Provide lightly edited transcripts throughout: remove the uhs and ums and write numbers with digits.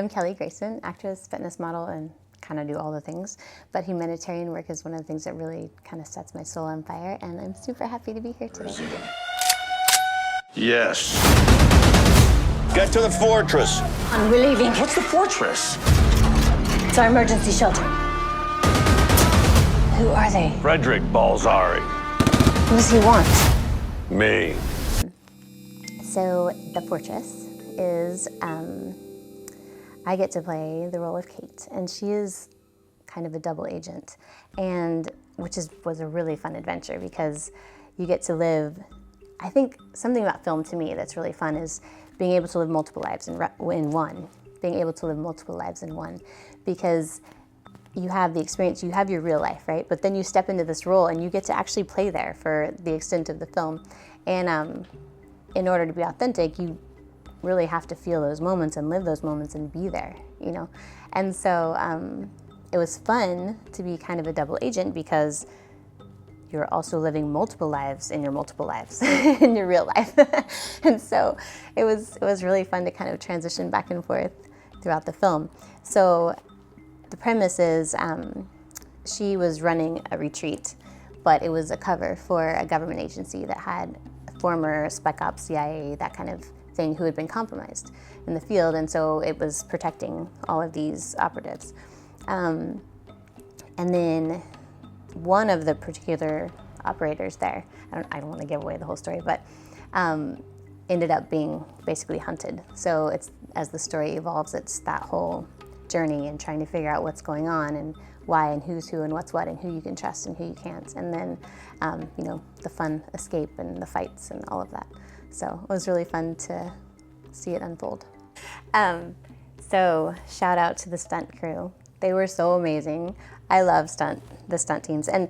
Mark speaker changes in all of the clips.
Speaker 1: I'm Kelly Greyson, actress, fitness model, and kind of do all the things. But humanitarian work is one of the things that really kind of sets my soul on fire, and I'm super happy to be here today.
Speaker 2: Yes. Get to the fortress.
Speaker 3: We're leaving.
Speaker 2: What's the fortress?
Speaker 3: It's our emergency shelter. Who are they?
Speaker 2: Frederick Balzari.
Speaker 3: What does he want?
Speaker 2: Me.
Speaker 1: So the fortress is, I get to play the role of Kate, and she is kind of a double agent, and was a really fun adventure because you get to live. I think something about film to me that's really fun is being able to live multiple lives in one. Being able to live multiple lives in one, because you have the experience, you have your real life, right? But then you step into this role and you get to actually play there for the extent of the film. And in order to be authentic, you really have to feel those moments and live those moments and be there, you know? And so it was fun to be kind of a double agent because you're also living multiple lives in your multiple lives in your real life. And so it was really fun to kind of transition back and forth throughout the film. So the premise is she was running a retreat, but it was a cover for a government agency that had a former Spec Ops, CIA, that kind of thing, who had been compromised in the field, and so it was protecting all of these operatives. And then one of the particular operators there, I don't want to give away the whole story, but ended up being basically hunted. So it's, as the story evolves, it's that whole journey and trying to figure out what's going on and why and who's who and what's what and who you can trust and who you can't. And then, you know, the fun escape and the fights and all of that. So it was really fun to see it unfold. So shout out to the Stunt Crew. They were so amazing. I love the stunt teams, and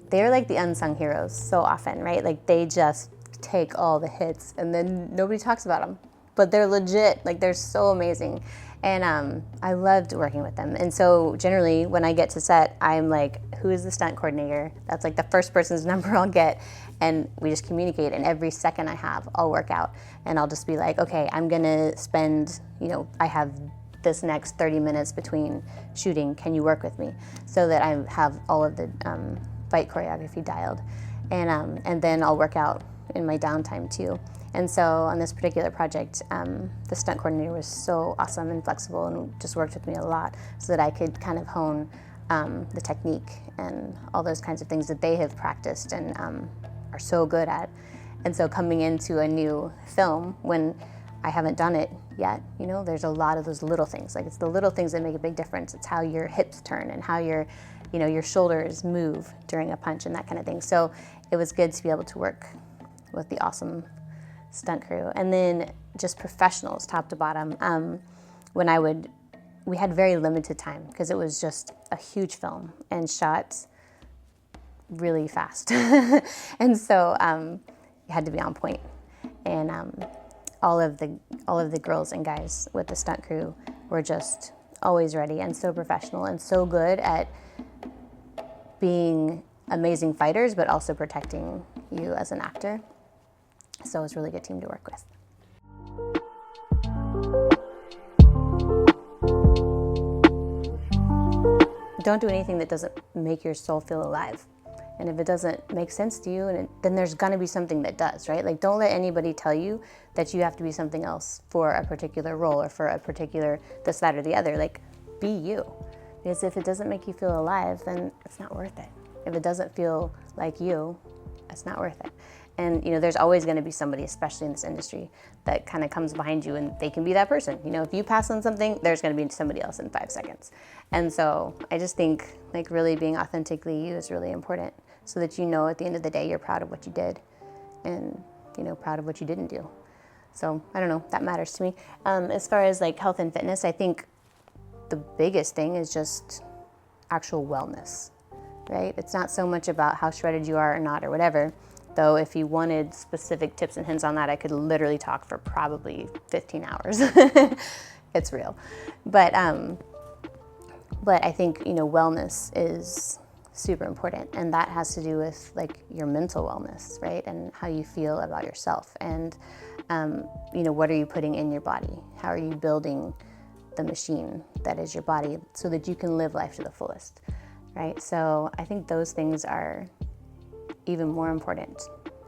Speaker 1: they're like the unsung heroes so often, right? Like they just take all the hits and then nobody talks about them, but they're legit, like they're so amazing. And I loved working with them. And so generally when I get to set, I'm like, who is the stunt coordinator? That's like the first person's number I'll get. And we just communicate, and every second I have, I'll work out. And I'll just be like, okay, I'm gonna spend, you know, I have this next 30 minutes between shooting, can you work with me? So that I have all of the fight choreography dialed. And then I'll work out in my downtime too. And so on this particular project, the stunt coordinator was so awesome and flexible and just worked with me a lot so that I could kind of hone the technique and all those kinds of things that they have practiced and are so good at. And so coming into a new film when I haven't done it yet, you know, there's a lot of those little things. Like it's the little things that make a big difference. It's how your hips turn and how your shoulders move during a punch and that kind of thing. So it was good to be able to work with the awesome stunt crew. And then just professionals, top to bottom. We had very limited time because it was just a huge film and shot really fast. And so you had to be on point. And all of the girls and guys with the stunt crew were just always ready and so professional and so good at being amazing fighters, but also protecting you as an actor. So it was a really good team to work with. Don't do anything that doesn't make your soul feel alive. And if it doesn't make sense to you, then there's gonna be something that does, right? Like don't let anybody tell you that you have to be something else for a particular role or for a particular this, that, or the other. Like be you. Because if it doesn't make you feel alive, then it's not worth it. If it doesn't feel like you, it's not worth it. And you know, there's always gonna be somebody, especially in this industry, that kind of comes behind you and they can be that person. You know, if you pass on something, there's gonna be somebody else in 5 seconds. And so I just think like really being authentically you is really important so that you know at the end of the day you're proud of what you did and you know, proud of what you didn't do. So I don't know, that matters to me. As far as like health and fitness, I think the biggest thing is just actual wellness, right? It's not so much about how shredded you are or not or whatever. Though if you wanted specific tips and hints on that, I could literally talk for probably 15 hours. It's real. But I think, you know, wellness is super important, and that has to do with like your mental wellness, right? And how you feel about yourself, and you know, what are you putting in your body? How are you building the machine that is your body so that you can live life to the fullest, right? So I think those things are even more important,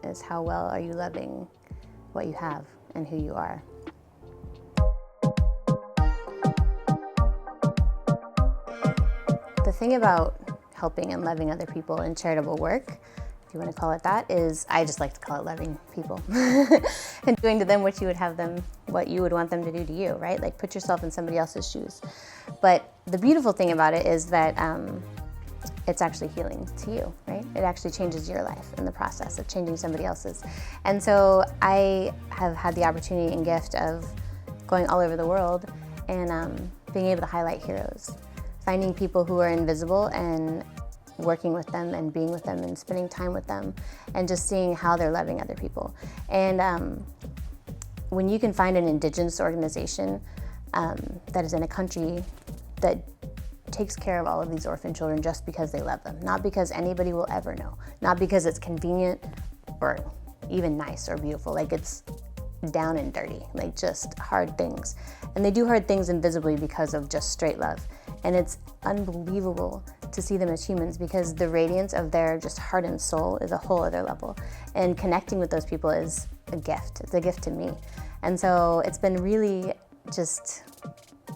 Speaker 1: is how well are you loving what you have and who you are. The thing about helping and loving other people in charitable work, if you want to call it that, is I just like to call it loving people and doing to them what you would want them to do to you, right? Like put yourself in somebody else's shoes. But the beautiful thing about it is that it's actually healing to you, right? It actually changes your life in the process of changing somebody else's. And so I have had the opportunity and gift of going all over the world and being able to highlight heroes, finding people who are invisible and working with them and being with them and spending time with them and just seeing how they're loving other people. And when you can find an indigenous organization that is in a country that takes care of all of these orphan children just because they love them, not because anybody will ever know, not because it's convenient or even nice or beautiful, like it's down and dirty, like just hard things. And they do hard things invisibly because of just straight love. And it's unbelievable to see them as humans because the radiance of their just heart and soul is a whole other level. And connecting with those people is a gift. It's a gift to me. And so it's been really just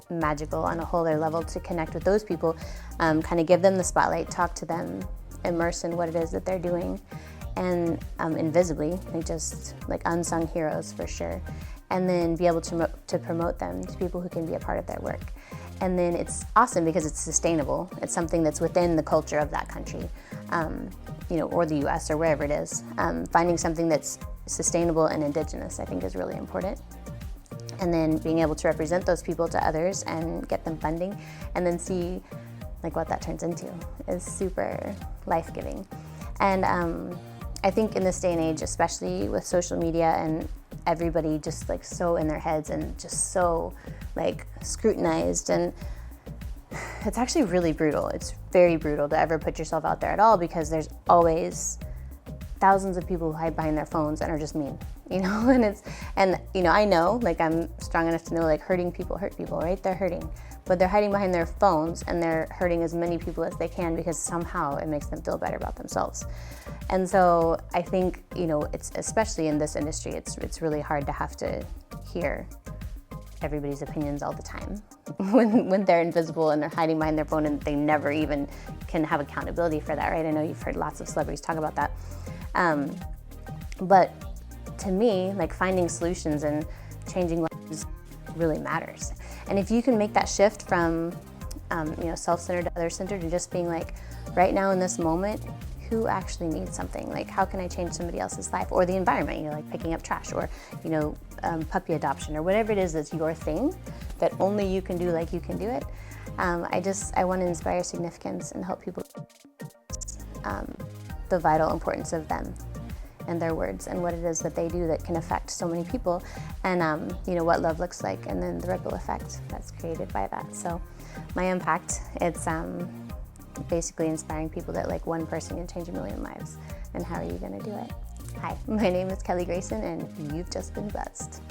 Speaker 1: magical on a whole other level to connect with those people, kind of give them the spotlight, talk to them, immerse in what it is that they're doing, and invisibly, like just like unsung heroes for sure, and then be able to promote them to people who can be a part of their work. And then it's awesome because it's sustainable. It's something that's within the culture of that country, or the US or wherever it is. Finding something that's sustainable and indigenous, I think, is really important. And then being able to represent those people to others and get them funding and then see like what that turns into is super life-giving. And I think in this day and age, especially with social media and everybody just like so in their heads and just so like scrutinized, and it's actually really brutal. It's very brutal to ever put yourself out there at all because there's always thousands of people who hide behind their phones and are just mean, and I know, like I'm strong enough to know like hurting people hurt people, right? They're hurting, but they're hiding behind their phones and they're hurting as many people as they can because somehow it makes them feel better about themselves. And so I think, it's especially in this industry, it's really hard to have to hear everybody's opinions all the time when they're invisible and they're hiding behind their phone and they never even can have accountability for that, right? I know you've heard lots of celebrities talk about that. But to me, like finding solutions and changing lives really matters. And if you can make that shift from self-centered to other-centered and just being like, right now in this moment, who actually needs something? Like, how can I change somebody else's life or the environment? Like picking up trash or, puppy adoption or whatever it is that's your thing that only you can do like you can do it. I want to inspire significance and help people the vital importance of them and their words and what it is that they do that can affect so many people and, what love looks like and then the ripple effect that's created by that. So my impact, it's basically inspiring people that like one person can change a million lives. And how are you going to do it? Hi, my name is Kelly Greyson and you've just been blessed.